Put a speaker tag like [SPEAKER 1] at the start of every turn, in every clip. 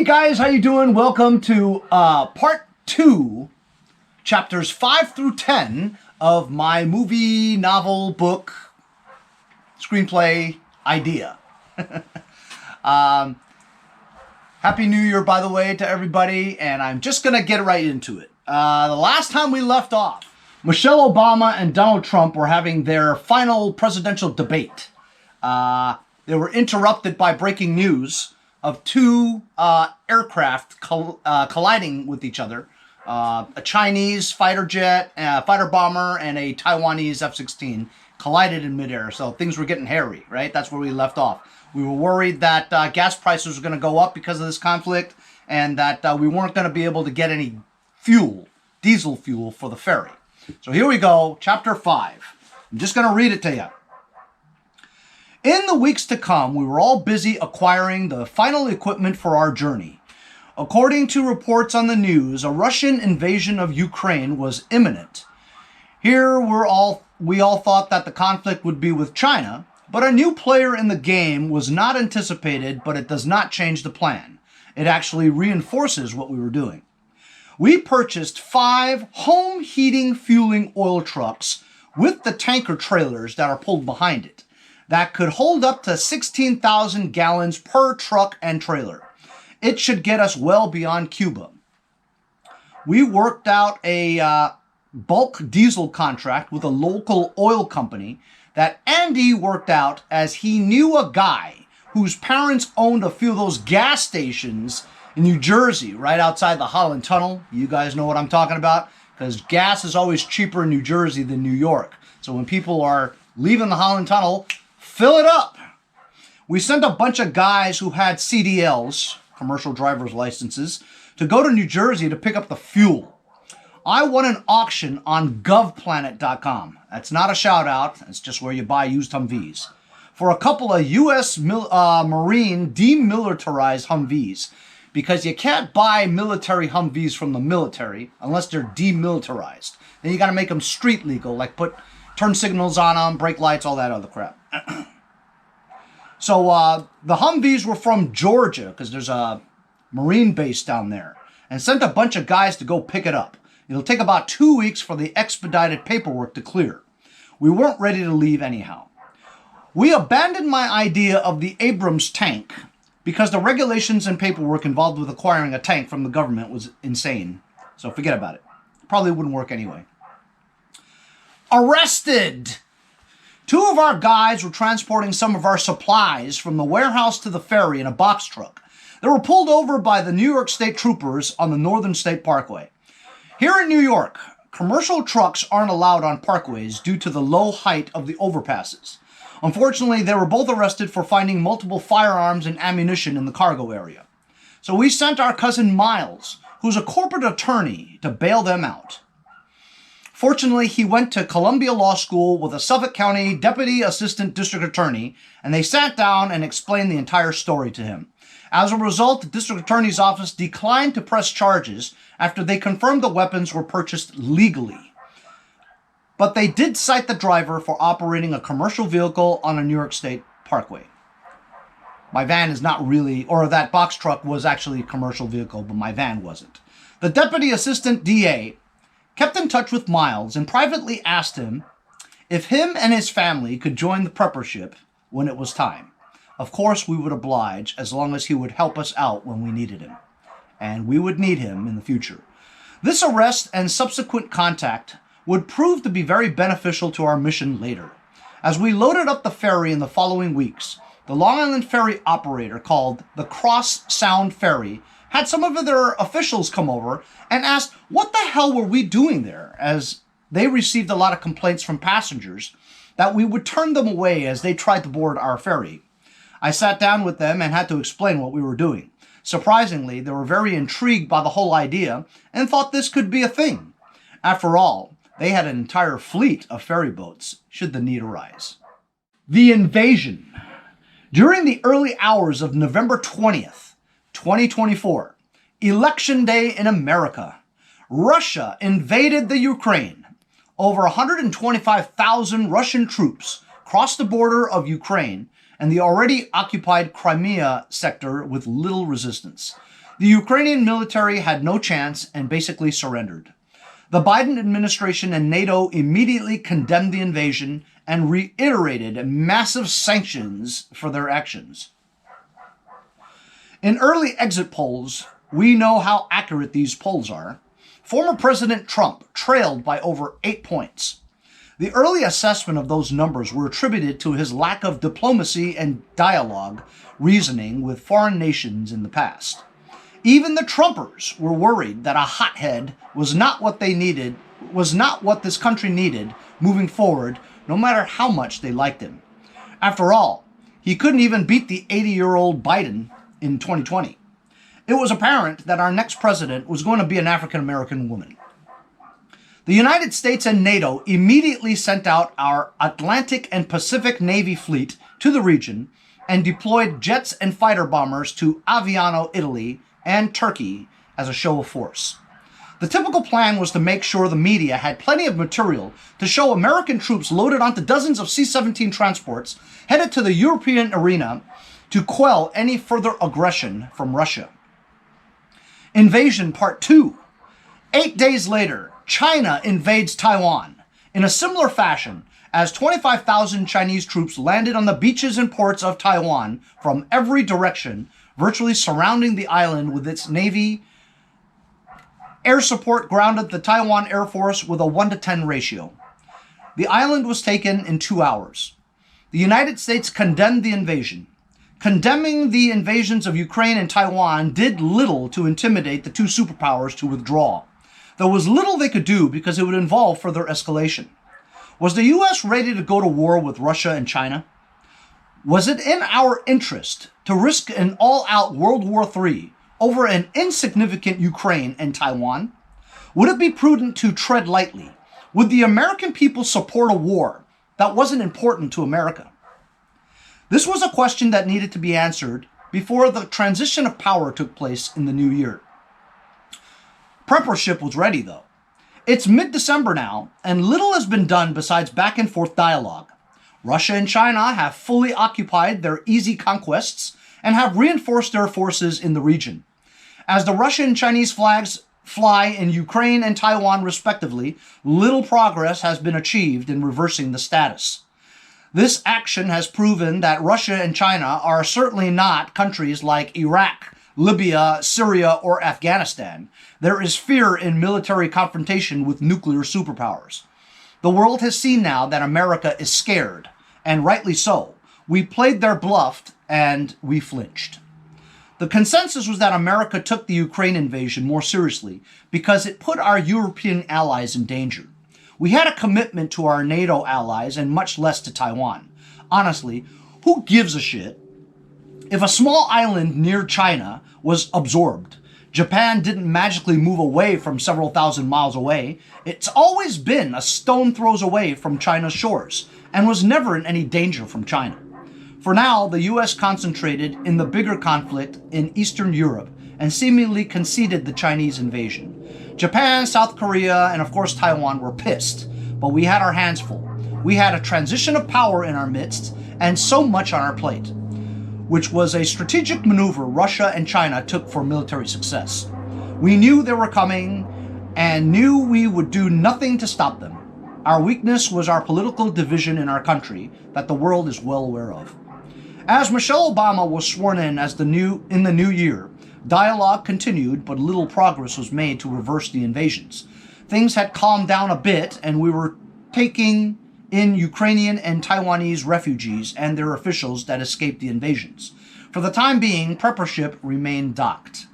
[SPEAKER 1] guys, how you doing? Welcome to part 2, chapters 5 through 10 of my movie, novel, book, screenplay idea. Happy New Year, by the way, to everybody, and I'm just going to get right into it. The last time we left off, Michelle Obama and Donald Trump were having their final presidential debate. They were interrupted by breaking news of two aircraft colliding with each other. A Chinese fighter jet, fighter bomber, and a Taiwanese F-16 collided in midair. So things were getting hairy, right? That's where we left off. We were worried that gas prices were going to go up because of this conflict, and that we weren't going to be able to get any fuel, diesel fuel, for the ferry. So here we go, chapter 5. I'm just going to read it to you. In the weeks to come, we were all busy acquiring the final equipment for our journey. According to reports on the news, a Russian invasion of Ukraine was imminent. Here we all thought that the conflict would be with China, but a new player in the game was not anticipated, but it does not change the plan. It actually reinforces what we were doing. We purchased 5 home heating fueling oil trucks with the tanker trailers that are pulled behind it, that could hold up to 16,000 gallons per truck and trailer. It should get us well beyond Cuba. We worked out a bulk diesel contract with a local oil company that Andy worked out, as he knew a guy whose parents owned a few of those gas stations in New Jersey, right outside the Holland Tunnel. You guys know what I'm talking about, because gas is always cheaper in New Jersey than New York. So when people are leaving the Holland Tunnel, fill it up. We sent a bunch of guys who had CDLs, commercial driver's licenses, to go to New Jersey to pick up the fuel. I won an auction on govplanet.com. That's not a shout out. It's just where you buy used Humvees. For a couple of U.S. Marine demilitarized Humvees. Because you can't buy military Humvees from the military unless they're demilitarized. Then you got to make them street legal, like put turn signals on them, brake lights, all that other crap. So the Humvees were from Georgia, because there's a Marine base down there, and sent a bunch of guys to go pick it up. It'll take about 2 weeks for the expedited paperwork to clear. We weren't ready to leave anyhow. We abandoned my idea of the Abrams tank because the regulations and paperwork involved with acquiring a tank from the government was insane. So forget about it. Probably wouldn't work anyway. Arrested! 2 of our guys were transporting some of our supplies from the warehouse to the ferry in a box truck. They were pulled over by the New York State Troopers on the Northern State Parkway. Here in New York, commercial trucks aren't allowed on parkways due to the low height of the overpasses. Unfortunately, they were both arrested for finding multiple firearms and ammunition in the cargo area. So we sent our cousin Miles, who's a corporate attorney, to bail them out. Fortunately, he went to Columbia Law School with a Suffolk County Deputy Assistant District Attorney, and they sat down and explained the entire story to him. As a result, the District Attorney's office declined to press charges after they confirmed the weapons were purchased legally. But they did cite the driver for operating a commercial vehicle on a New York State parkway. My van is not really, or that box truck was actually a commercial vehicle, but my van wasn't. The Deputy Assistant DA kept in touch with Miles and privately asked him if him and his family could join the Preppership when it was time. Of course, we would oblige as long as he would help us out when we needed him. And we would need him in the future. This arrest and subsequent contact would prove to be very beneficial to our mission later. As we loaded up the ferry in the following weeks, the Long Island ferry operator called the Cross Sound Ferry had some of their officials come over and asked what the hell were we doing there, as they received a lot of complaints from passengers that we would turn them away as they tried to board our ferry. I sat down with them and had to explain what we were doing. Surprisingly, they were very intrigued by the whole idea and thought this could be a thing. After all, they had an entire fleet of ferry boats, should the need arise. The invasion. During the early hours of November 20th, 2024, Election Day in America, Russia invaded the Ukraine. Over 125,000 Russian troops crossed the border of Ukraine and the already occupied Crimea sector with little resistance. The Ukrainian military had no chance and basically surrendered. The Biden administration and NATO immediately condemned the invasion and reiterated massive sanctions for their actions. In early exit polls, we know how accurate these polls are. Former President Trump trailed by over 8 points. The early assessment of those numbers were attributed to his lack of diplomacy and dialogue reasoning with foreign nations in the past. Even the Trumpers were worried that a hothead was not what this country needed moving forward, no matter how much they liked him. After all, he couldn't even beat the 80-year-old Biden in 2020. It was apparent that our next president was going to be an African-American woman. The United States and NATO immediately sent out our Atlantic and Pacific Navy fleet to the region and deployed jets and fighter bombers to Aviano, Italy, and Turkey as a show of force. The typical plan was to make sure the media had plenty of material to show American troops loaded onto dozens of C-17 transports headed to the European arena to quell any further aggression from Russia. Invasion Part 2. 8 days later, China invades Taiwan in a similar fashion as 25,000 Chinese troops landed on the beaches and ports of Taiwan from every direction, virtually surrounding the island with its Navy. Air support grounded the Taiwan Air Force with a 1-to-10 ratio. The island was taken in 2 hours. The United States condemned the invasion. Condemning the invasions of Ukraine and Taiwan did little to intimidate the two superpowers to withdraw. There was little they could do because it would involve further escalation. Was the U.S. ready to go to war with Russia and China? Was it in our interest to risk an all-out World War III over an insignificant Ukraine and Taiwan? Would it be prudent to tread lightly? Would the American people support a war that wasn't important to America? This was a question that needed to be answered before the transition of power took place in the new year. Preppership was ready, though. It's mid-December now, and little has been done besides back-and-forth dialogue. Russia and China have fully occupied their easy conquests and have reinforced their forces in the region. As the Russian and Chinese flags fly in Ukraine and Taiwan respectively, little progress has been achieved in reversing the status. This action has proven that Russia and China are certainly not countries like Iraq, Libya, Syria, or Afghanistan. There is fear in military confrontation with nuclear superpowers. The world has seen now that America is scared, and rightly so. We played their bluff, and we flinched. The consensus was that America took the Ukraine invasion more seriously because it put our European allies in danger. We had a commitment to our NATO allies and much less to Taiwan. Honestly, who gives a shit if a small island near China was absorbed? Japan didn't magically move away from several thousand miles away. It's always been a stone throws away from China's shores and was never in any danger from China. For now, the U.S. concentrated in the bigger conflict in Eastern Europe and seemingly conceded the Chinese invasion. Japan, South Korea, and of course Taiwan were pissed, but we had our hands full. We had a transition of power in our midst and so much on our plate, which was a strategic maneuver Russia and China took for military success. We knew they were coming and knew we would do nothing to stop them. Our weakness was our political division in our country that the world is well aware of. As Michelle Obama was sworn in as in the new year, dialogue continued, but little progress was made to reverse the invasions. Things had calmed down a bit, and we were taking in Ukrainian and Taiwanese refugees and their officials that escaped the invasions. For the time being, Preppership remained docked.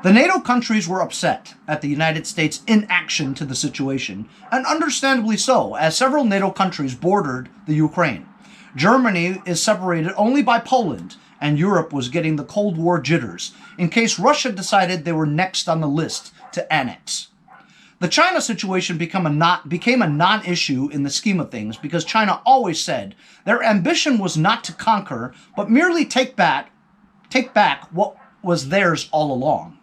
[SPEAKER 1] The NATO countries were upset at the United States' inaction to the situation, and understandably so, as several NATO countries bordered the Ukraine. Germany is separated only by Poland, and Europe was getting the Cold War jitters in case Russia decided they were next on the list to annex. The China situation became a non-issue in the scheme of things because China always said their ambition was not to conquer, but merely take back what was theirs all along.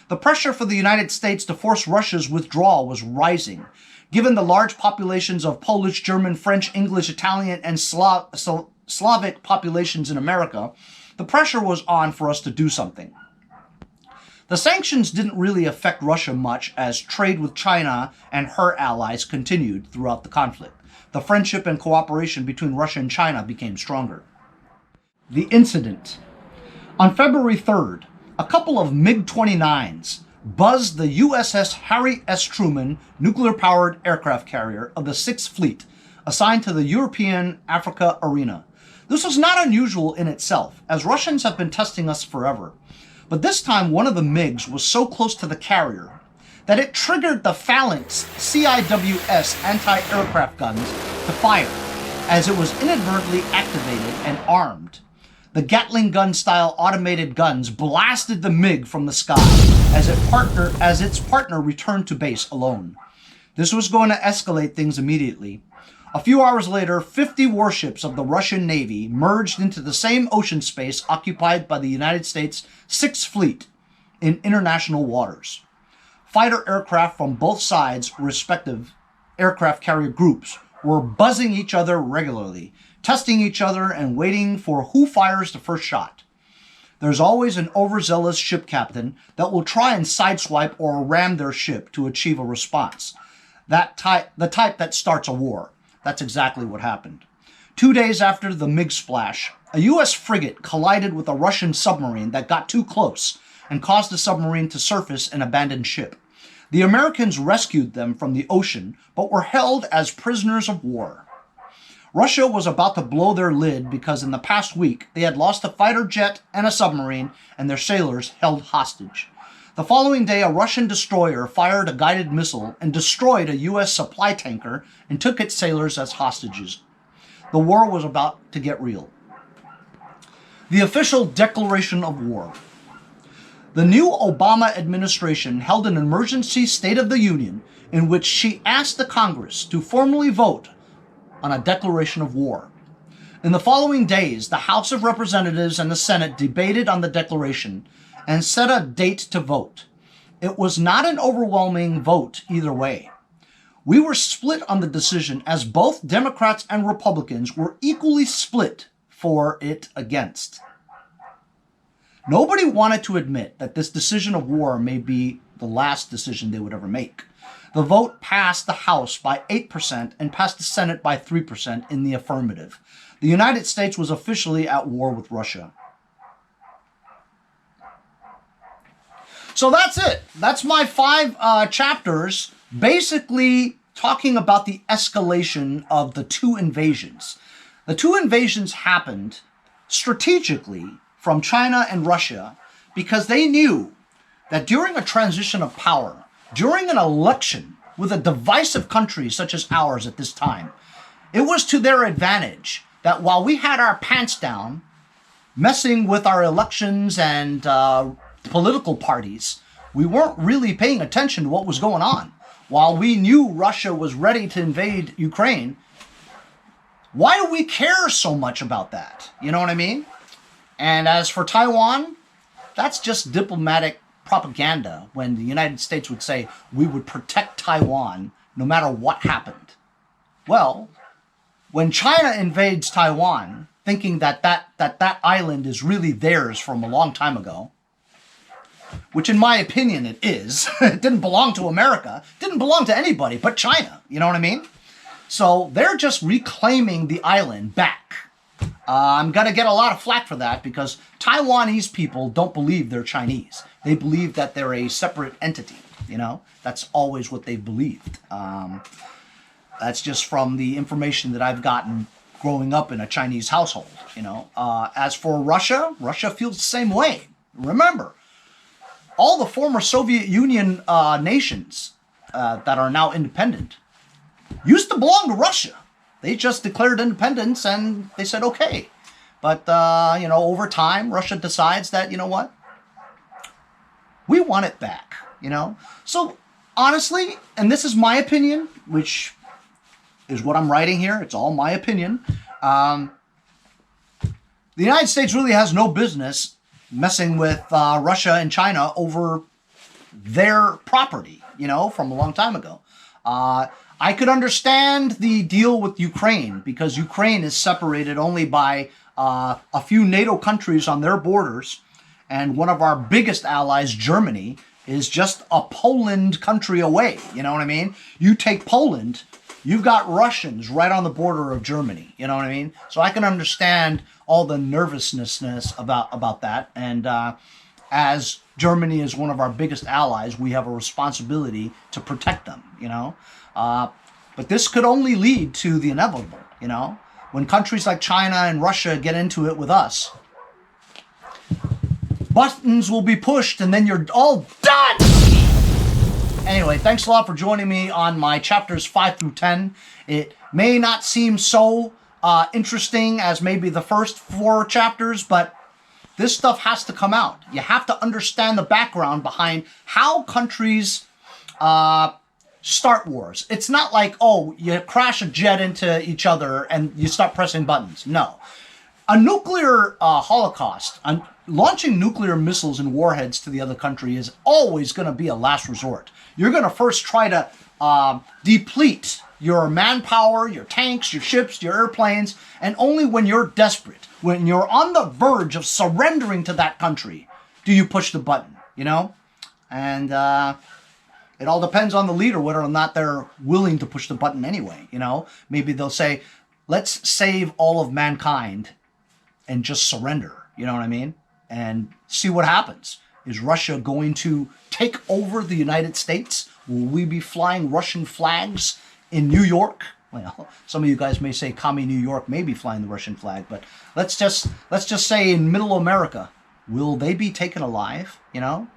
[SPEAKER 1] The pressure for the United States to force Russia's withdrawal was rising. Given the large populations of Polish, German, French, English, Italian, and Slavic populations in America, the pressure was on for us to do something. The sanctions didn't really affect Russia much as trade with China and her allies continued throughout the conflict. The friendship and cooperation between Russia and China became stronger. The incident. On February 3rd, a couple of MiG-29s buzzed the USS Harry S. Truman nuclear-powered aircraft carrier of the 6th Fleet, assigned to the European Africa arena. This was not unusual in itself, as Russians have been testing us forever. But this time, one of the MiGs was so close to the carrier that it triggered the Phalanx CIWS anti-aircraft guns to fire, as it was inadvertently activated and armed. The Gatling gun-style automated guns blasted the MiG from the sky as its partner returned to base alone. This was going to escalate things immediately. A few hours later, 50 warships of the Russian Navy merged into the same ocean space occupied by the United States 6th Fleet in international waters. Fighter aircraft from both sides' respective aircraft carrier groups were buzzing each other regularly, testing each other and waiting for who fires the first shot. There's always an overzealous ship captain that will try and sideswipe or ram their ship to achieve a response. The type that starts a war. That's exactly what happened. 2 days after the MiG splash, a U.S. frigate collided with a Russian submarine that got too close and caused the submarine to surface an abandoned ship. The Americans rescued them from the ocean, but were held as prisoners of war. Russia was about to blow their lid because in the past week they had lost a fighter jet and a submarine and their sailors held hostage. The following day, a Russian destroyer fired a guided missile and destroyed a U.S. supply tanker and took its sailors as hostages. The war was about to get real. The official declaration of war. The new Obama administration held an emergency State of the Union in which she asked the Congress to formally vote on a declaration of war. In the following days, the House of Representatives and the Senate debated on the declaration and set a date to vote. It was not an overwhelming vote either way. We were split on the decision as both Democrats and Republicans were equally split for it against. Nobody wanted to admit that this decision of war may be the last decision they would ever make. The vote passed the House by 8% and passed the Senate by 3% in the affirmative. The United States was officially at war with Russia. So that's it. That's my 5 chapters, basically talking about the escalation of the 2 invasions. The 2 invasions happened strategically from China and Russia because they knew that during a transition of power, during an election with a divisive country such as ours at this time, it was to their advantage that while we had our pants down, messing with our elections and political parties, we weren't really paying attention to what was going on. While we knew Russia was ready to invade Ukraine, why do we care so much about that? You know what I mean? And as for Taiwan, that's just diplomatic propaganda when the United States would say we would protect Taiwan no matter what happened. Well, when China invades Taiwan, thinking that island is really theirs from a long time ago, which in my opinion it is, it didn't belong to America, didn't belong to anybody but China, you know what I mean? So they're just reclaiming the island back. I'm going to get a lot of flack for that because Taiwanese people don't believe they're Chinese. They believe that they're a separate entity, you know? That's always what they've believed. That's just from the information that I've gotten growing up in a Chinese household, you know? As for Russia, Russia feels the same way. Remember, all the former Soviet Union nations that are now independent used to belong to Russia. They just declared independence and they said, okay. But, you know, over time, Russia decides that, you know what? We want it back, you know? So, honestly, and this is my opinion, which is what I'm writing here. It's all my opinion. The United States really has no business messing with Russia and China over their property, you know, from a long time ago. I could understand the deal with Ukraine because Ukraine is separated only by a few NATO countries on their borders, And one of our biggest allies, Germany, is just a Poland country away. You know what I mean? You take Poland, you've got Russians right on the border of Germany. You know what I mean? So I can understand all the nervousness about that. And as Germany is one of our biggest allies, we have a responsibility to protect them, you know? But this could only lead to the inevitable, you know? When countries like China and Russia get into it with us, buttons will be pushed and then you're all done! Anyway, thanks a lot for joining me on my chapters 5 through 10. It may not seem so interesting as maybe the first 4 chapters, but this stuff has to come out. You have to understand the background behind how countries start wars. It's not like, oh, you crash a jet into each other and you start pressing buttons. No. A nuclear holocaust, launching nuclear missiles and warheads to the other country is always going to be a last resort. You're going to first try to deplete your manpower, your tanks, your ships, your airplanes, and only when you're desperate, when you're on the verge of surrendering to that country, do you push the button, you know? And it all depends on the leader, whether or not they're willing to push the button anyway, you know? Maybe they'll say, let's save all of mankind and just surrender, you know what I mean? And see what happens. Is Russia going to take over the United States? Will we be flying Russian flags in New York? Well, some of you guys may say commie New York may be flying the Russian flag, but let's just say in middle America, will they be taken alive, you know?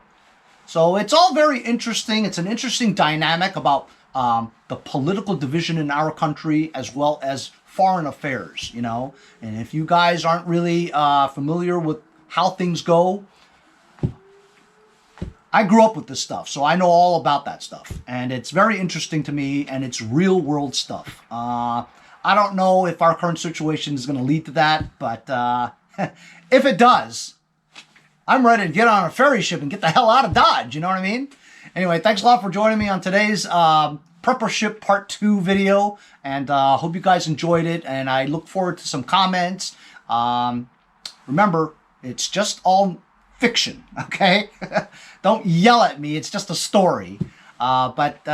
[SPEAKER 1] So it's all very interesting. It's an interesting dynamic about the political division in our country as well as foreign affairs, you know? And if you guys aren't really familiar with how things go, I grew up with this stuff, so I know all about that stuff. And it's very interesting to me, and it's real world stuff. I don't know if our current situation is going to lead to that, but if it does, I'm ready to get on a ferry ship and get the hell out of Dodge, you know what I mean? Anyway, thanks a lot for joining me on today's Preppership Part 2 video, and hope you guys enjoyed it, and I look forward to some comments. Remember, it's just all fiction, okay? Don't yell at me, it's just a story. But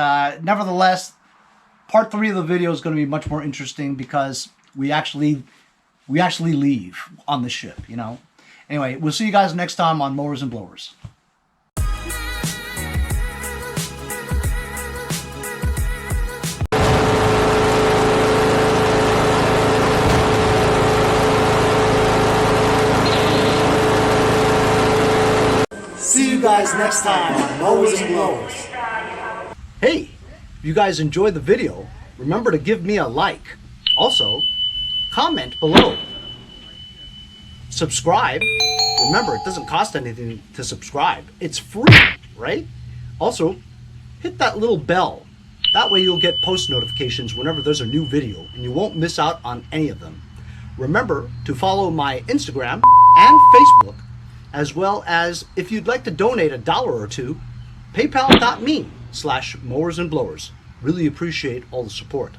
[SPEAKER 1] nevertheless, part 3 of the video is going to be much more interesting because we actually leave on the ship, you know? Anyway, we'll see you guys next time on Mowers and Blowers. See you guys next time on Mowers and Blowers. Hey, if you guys enjoyed the video, remember to give me a like. Also, comment below. Subscribe. Remember, it doesn't cost anything to subscribe. It's free, right? Also, hit that little bell. That way you'll get post notifications whenever there's a new video and you won't miss out on any of them. Remember to follow my Instagram and Facebook, as well as if you'd like to donate $1 or $2, paypal.me/mowersandblowers. Really appreciate all the support.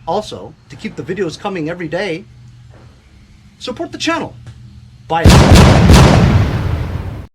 [SPEAKER 1] Also, to keep the videos coming every day, support the channel. Bye.